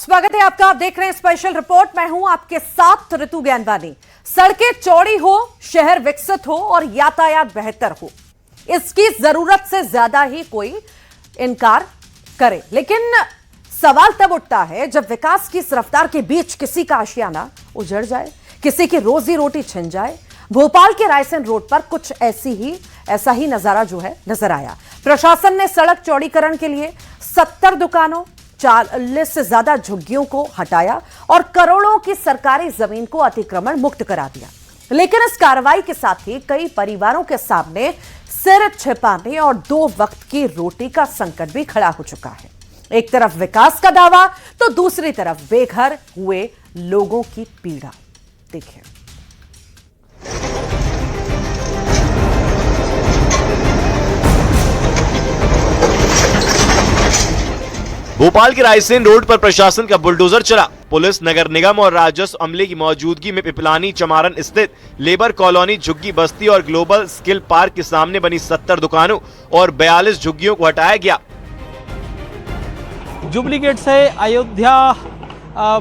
स्वागत है आपका। आप देख रहे हैं स्पेशल रिपोर्ट। मैं हूं आपके साथ ऋतु ज्ञानवानी। सड़कें चौड़ी हो, शहर विकसित हो और यातायात बेहतर हो, इसकी जरूरत से ज्यादा ही कोई इनकार करे, लेकिन सवाल तब उठता है जब विकास की इस रफ्तार के बीच किसी का आशियाना उजड़ जाए, किसी की रोजी रोटी छिन जाए। भोपाल के रायसेन रोड पर कुछ ऐसा ही नजारा जो है नजर आया। प्रशासन ने सड़क चौड़ीकरण के लिए 70 दुकानों, 40 से ज्यादा झुग्गियों को हटाया और करोड़ों की सरकारी जमीन को अतिक्रमण मुक्त करा दिया। लेकिन इस कार्रवाई के साथ ही कई परिवारों के सामने सिर छिपाने और 2 वक्त की रोटी का संकट भी खड़ा हो चुका है। एक तरफ विकास का दावा तो दूसरी तरफ बेघर हुए लोगों की पीड़ा। देखिए, भोपाल के रायसेन रोड पर प्रशासन का बुलडोजर चला। पुलिस, नगर निगम और राजस्व अमले की मौजूदगी में पिपलानी चमारन स्थित लेबर कॉलोनी, झुग्गी बस्ती और ग्लोबल स्किल पार्क के सामने बनी 70 दुकानों और 42 झुग्गियों को हटाया गया। जुबली गेट से अयोध्या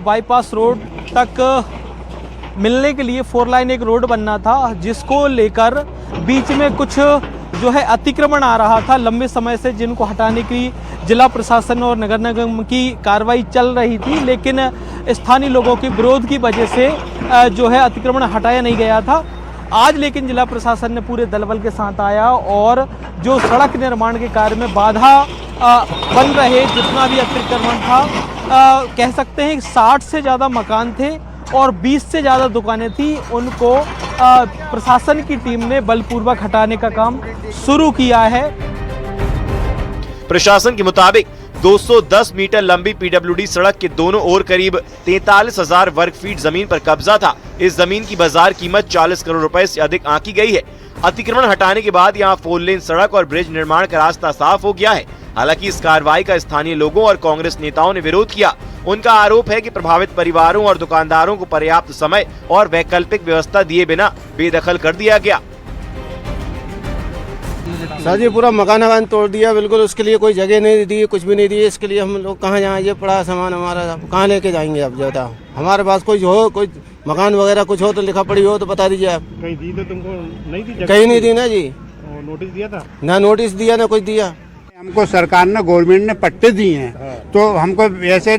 बाईपास रोड तक मिलने के लिए 4 लाइन एक रोड बनना था, जिसको लेकर बीच में कुछ जो है अतिक्रमण आ रहा था लंबे समय से, जिनको हटाने की जिला प्रशासन और नगर निगम की कार्रवाई चल रही थी। लेकिन स्थानीय लोगों के विरोध की वजह से जो है अतिक्रमण हटाया नहीं गया था। आज लेकिन जिला प्रशासन ने पूरे दलबल के साथ आया और जो सड़क निर्माण के कार्य में बाधा बन रहे जितना भी अतिक्रमण था, कह सकते हैं 60 से ज़्यादा मकान थे और 20 से ज़्यादा दुकानें थी, उनको प्रशासन की टीम ने बलपूर्वक हटाने का काम शुरू किया है। प्रशासन के मुताबिक 210 मीटर लंबी पीडब्ल्यूडी सड़क के दोनों ओर करीब 43,000 वर्ग फीट जमीन पर कब्जा था। इस जमीन की बाजार कीमत 40 करोड़ रुपए से अधिक आंकी गई है। अतिक्रमण हटाने के बाद यहां 4 लेन सड़क और ब्रिज निर्माण का रास्ता साफ हो गया है। हालांकि इस कार्रवाई का स्थानीय लोगों और कांग्रेस नेताओं ने विरोध किया। उनका आरोप है कि प्रभावित परिवारों और दुकानदारों को पर्याप्त समय और वैकल्पिक व्यवस्था दिए बिना बेदखल कर दिया गया। सर जी, पूरा मकान तोड़ दिया, बिल्कुल उसके लिए कोई जगह नहीं दी, कुछ भी नहीं दी। इसके लिए हम लोग कहाँ जाएं? ये पड़ा सामान हमारा, कहाँ लेके जाएंगे? अब ज्यादा हमारे पास कोई मकान वगैरह कुछ हो तो लिखा पड़ी हो तो बता दीजिए आप। कहीं दी तो तुमको नहीं दी? कहीं नहीं दी ना जी। नोटिस दिया था? ना नोटिस दिया ना कुछ दिया। हमको सरकार ने, गवर्नमेंट ने पट्टे दिए हैं, तो हमको ऐसे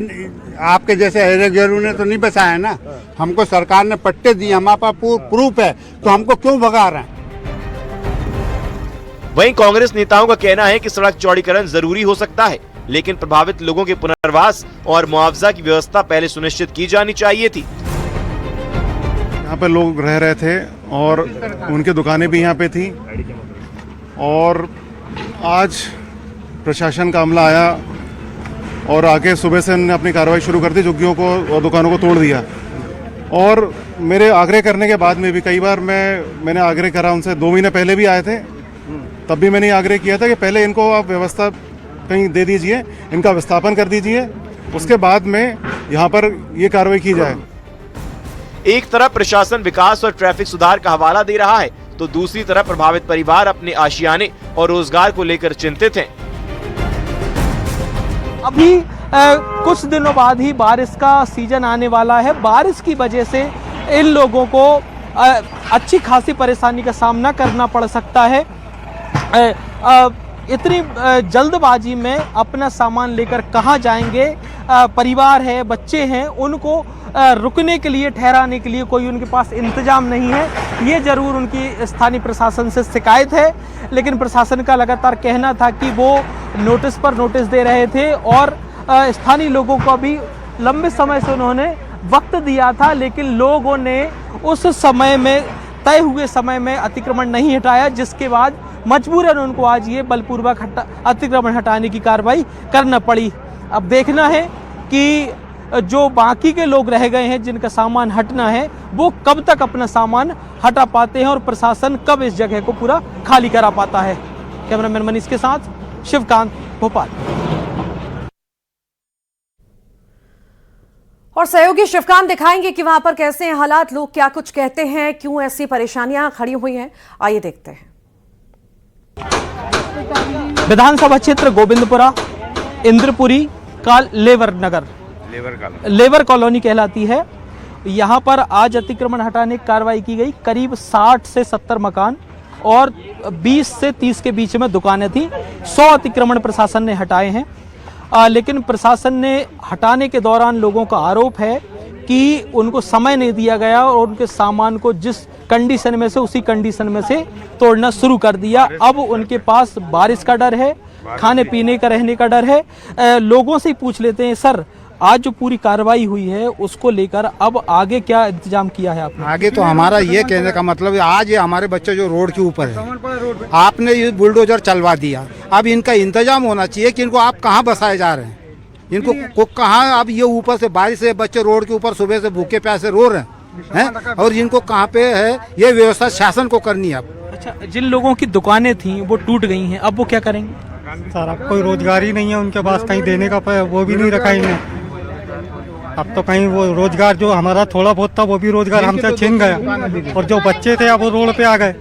आपके जैसे हेरेगेरू ने तो नहीं बसाया ना। हमको सरकार ने पट्टे दिए, हमारे पास प्रूफ है, तो हमको क्यों भगा रहे हैं? वहीं कांग्रेस नेताओं का कहना है कि सड़क चौड़ीकरण जरूरी हो सकता है, लेकिन प्रभावित लोगों के पुनर्वास और मुआवजा की व्यवस्था पहले सुनिश्चित की जानी चाहिए थी। यहाँ पे लोग रह रहे थे और उनकी दुकानें भी यहाँ पे थी, और आज प्रशासन का अमला आया और आके सुबह से उन्होंने अपनी कार्रवाई शुरू कर दी, झुग्गियों को और दुकानों को तोड़ दिया। और मेरे आग्रह करने के बाद में भी कई बार मैंने आग्रह करा उनसे, 2 महीने पहले भी आए थे, तब भी मैंने आग्रह किया था कि पहले इनको आप व्यवस्था कहीं दे दीजिए, इनका विस्थापन कर दीजिए, उसके बाद में यहाँ पर ये कार्रवाई की जाए। एक तरफ प्रशासन विकास और ट्रैफिक सुधार का हवाला दे रहा है, तो दूसरी तरफ प्रभावित परिवार अपने आशियाने और रोजगार को लेकर चिंतित हैं। अभी कुछ दिनों बाद ही बारिश का सीजन आने वाला है। बारिश की वजह से इन लोगों को अच्छी खासी परेशानी का सामना करना पड़ सकता है। इतनी जल्दबाजी में अपना सामान लेकर कहाँ जाएंगे? परिवार है, बच्चे हैं, उनको रुकने के लिए, ठहराने के लिए कोई उनके पास इंतजाम नहीं है। ये जरूर उनकी स्थानीय प्रशासन से शिकायत है, लेकिन प्रशासन का लगातार कहना था कि वो नोटिस पर नोटिस दे रहे थे और स्थानीय लोगों को भी लंबे समय से उन्होंने वक्त दिया था, लेकिन लोगों ने उस समय में, तय हुए समय में अतिक्रमण नहीं हटाया, जिसके बाद मजबूरन उनको आज ये बलपूर्वक अतिक्रमण हटाने की कार्रवाई करना पड़ी। अब देखना है कि जो बाकी के लोग रह गए हैं जिनका सामान हटना है, वो कब तक अपना सामान हटा पाते हैं और प्रशासन कब इस जगह को पूरा खाली करा पाता है। कैमरामैन मनीष के साथ शिवकांत, भोपाल। और सहयोगी शिवकांत दिखाएंगे कि वहां पर कैसे हैं हालात, लोग क्या कुछ कहते हैं, क्यों ऐसी परेशानियां खड़ी हुई हैं। आइए देखते हैं। विधानसभा क्षेत्र गोविंदपुरा, इंद्रपुरी, लेवर नगर, लेबर कॉलोनी कहलाती है। यहाँ पर आज अतिक्रमण हटाने की कार्रवाई की गई। करीब 60 से 70 मकान और 20 से 30 के बीच में दुकानें थी। 100 अतिक्रमण प्रशासन ने हटाए हैं, लेकिन प्रशासन ने हटाने के दौरान लोगों का आरोप है कि उनको समय नहीं दिया गया और उनके सामान को जिस कंडीशन में से उसी कंडीशन में से तोड़ना शुरू कर दिया। अब उनके पास बारिश का डर है, खाने पीने का, रहने का डर है। लोगों से ही पूछ लेते हैं, सर आज जो पूरी कार्रवाई हुई है उसको लेकर अब आगे क्या इंतजाम किया है आपने? आगे तो हमारा ये कहने का मतलब है, आज ये हमारे बच्चे जो रोड के ऊपर है, आपने ये बुलडोजर चलवा दिया, अब इनका इंतजाम होना चाहिए कि इनको आप कहाँ बसाए जा रहे हैं, इनको कहाँ, अब ये ऊपर से बारिश से बच्चे रोड के ऊपर सुबह से भूखे प्यासे रो रहे हैं, और इनको कहाँ पे है ये व्यवस्था शासन को करनी है। अब अच्छा, जिन लोगों की दुकानें थी वो टूट गई हैं, अब वो क्या करेंगे? सारा कोई रोजगार ही नहीं है उनके पास, कहीं देने का वो भी नहीं रखा इन्हें। अब तो कहीं वो रोजगार जो हमारा थोड़ा बहुत था वो भी रोजगार हमसे छीन गया, और जो बच्चे थे अब वो रोड पे आ गए।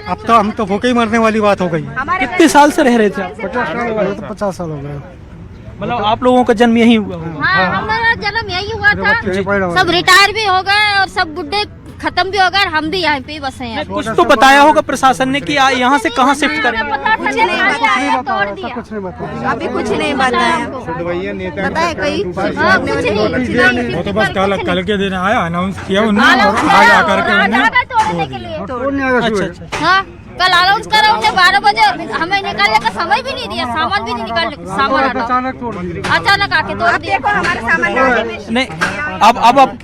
अब तो हम तो भूखे ही मरने वाली बात हो गई। कितने साल से रह रहे थे आप? 50 साल हो गए। मतलब आप लोगों का जन्म यही हुआ होगा? हाँ, हमारा जन्म यही हुआ था। सब रिटायर भी हो गए और सब बुढ़े खत्म भी हो गए, हम भी यहाँ पे बसे हैं। कुछ तो बताया होगा प्रशासन ने कि यहाँ से कहाँ शिफ्ट करें? कुछ नहीं बताया, अभी कुछ नहीं बताया। बताया कोई? वो तो बस कल के दिन आया, अनाउंस किया उन्होंने, आज आकर के हाँ, कल अनाउंस करा उन्हें 12 बजे, हमें निकालने का समय भी नहीं दिया, सामान भी नहीं निकालने, सामान अचानक आके तोड़ दिया हमारे सामान। नहीं,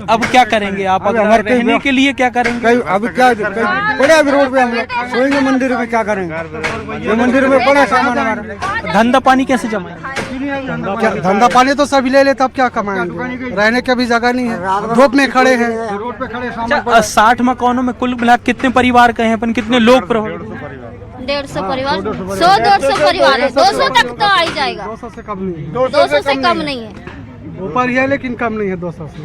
अब क्या करेंगे आप? अब रहने के लिए क्या करेंगे? अब क्या पड़े, अभी रोड पे हम लोग सोएंगे, मंदिर में क्या करेंगे? मंदिर में पड़ा सामान हमारा। धंधा पानी कैसे जमाएंगे? धंधा पानी तो सभी ले लेते, अब क्या कमाएंगे? रहने की भी जगह नहीं है, रोड में खड़े हैं, रोड पे खड़े। 60 मकानों में कुल मिला कितने परिवार कहे हैं, कितने लोग? 150 परिवार, 100-150 परिवार है, 200 तक तो आ ही जाएगा। 200 से कम नहीं है, 200 से कम नहीं है, ऊपर ही है लेकिन कम नहीं है 200 से।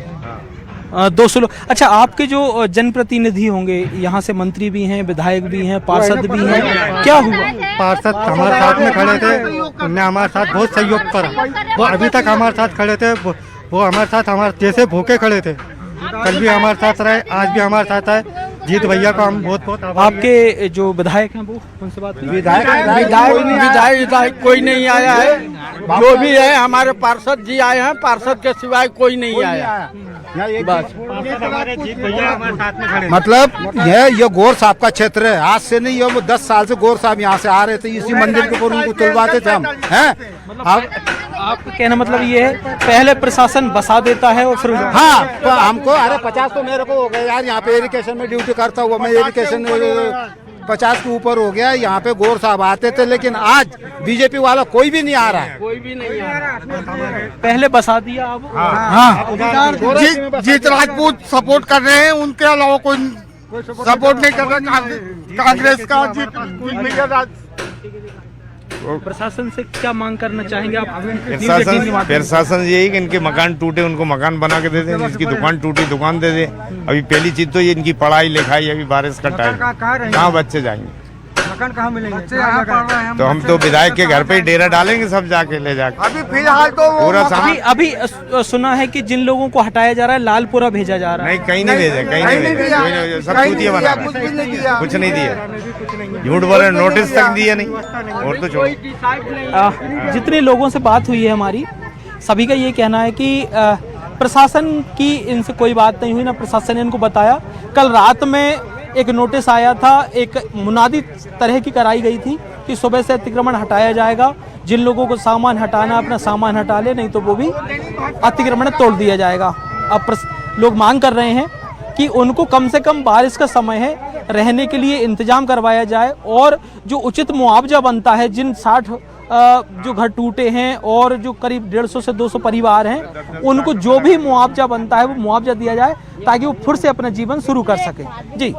200 लोग। अच्छा, आपके जो जनप्रतिनिधि होंगे, यहाँ से मंत्री भी हैं, विधायक भी हैं, पार्षद भी हैं, क्या हुआ? पार्षद हमारे साथ में खड़े थे, उन्होंने हमारे साथ बहुत सहयोग करा, वो अभी तक हमारे साथ खड़े थे, वो हमारे साथ हमारे जैसे भूखे खड़े थे, कल भी हमारे साथ रहे, आज भी हमारे साथ है। जीत भैया को हम बहुत बहुत। आपके जो विधायक हैं वो उनसे बात? विधायक कोई नहीं आया है, जो भी है हमारे पार्षद जी आए हैं, पार्षद के सिवाय कोई नहीं आया। बस मतलब ये गौर साहब का क्षेत्र है, आज से नहीं, ये 10 साल से गौर साहब यहाँ से आ रहे थे, इसी मंदिर के ऊपर उनको तुलवाते थे हम, हैं? अब आपका कहना मतलब ये है, पहले प्रशासन बसा देता है और फिर हाँ, तो हमको, अरे 50 तो मेरे को हो गया यार, यहाँ पे इरिगेशन में ड्यूटी करता हुआ मैं, इरिगेशन 50 के ऊपर हो गया। यहाँ पे गौर साहब आते थे, लेकिन आज बीजेपी वाला कोई भी नहीं आ रहा है, कोई भी नहीं आ रहा। पहले बसा दिया, अब हाँ, जीत राजपूत सपोर्ट कर रहे हैं, उनके अलावा कोई सपोर्ट नहीं कर रहा कांग्रेस का। प्रशासन से क्या मांग करना चाहेंगे आप? प्रशासन यही कि इनके मकान टूटे उनको मकान बना के दे दें, इसकी दुकान टूटी दुकान दे दे। अभी पहली चीज तो ये इनकी पढ़ाई लिखाई, अभी बारिश का टाइम, कहाँ बच्चे जाएंगे, मकान कहाँ मिलेंगे? तो हम तो विधायक के घर पे ही डेरा डालेंगे, सब जाके ले जाके। अभी फिलहाल तो पूरा अभी सुना है कि जिन लोगों को हटाया जा रहा है लालपुरा भेजा जा रहा है। नहीं, कहीं नहीं भेजा, कहीं नहीं भेजा, सब चूतिया बना रहा है, कुछ नहीं दिया, झूठ बोले, नोटिस तक दिया नहीं, और तो छोड़ो। जितने लोगों से बात हुई है हमारी, सभी का ये कहना है कि प्रशासन की इनसे कोई बात नहीं हुई, ना प्रशासन ने इनको बताया। कल रात में एक नोटिस आया था, एक मुनादी तरह की कराई गई थी कि सुबह से अतिक्रमण हटाया जाएगा, जिन लोगों को सामान हटाना अपना सामान हटा ले, नहीं तो वो भी अतिक्रमण तोड़ दिया जाएगा। अब लोग मांग कर रहे हैं कि उनको कम से कम बारिश का समय है, रहने के लिए इंतजाम करवाया जाए, और जो उचित मुआवजा बनता है, जिन 60 जो घर टूटे हैं और जो करीब 150 से 200 परिवार हैं, उनको जो भी मुआवजा बनता है वो मुआवजा दिया जाए, ताकि वो फिर से अपना जीवन शुरू कर सके। जी।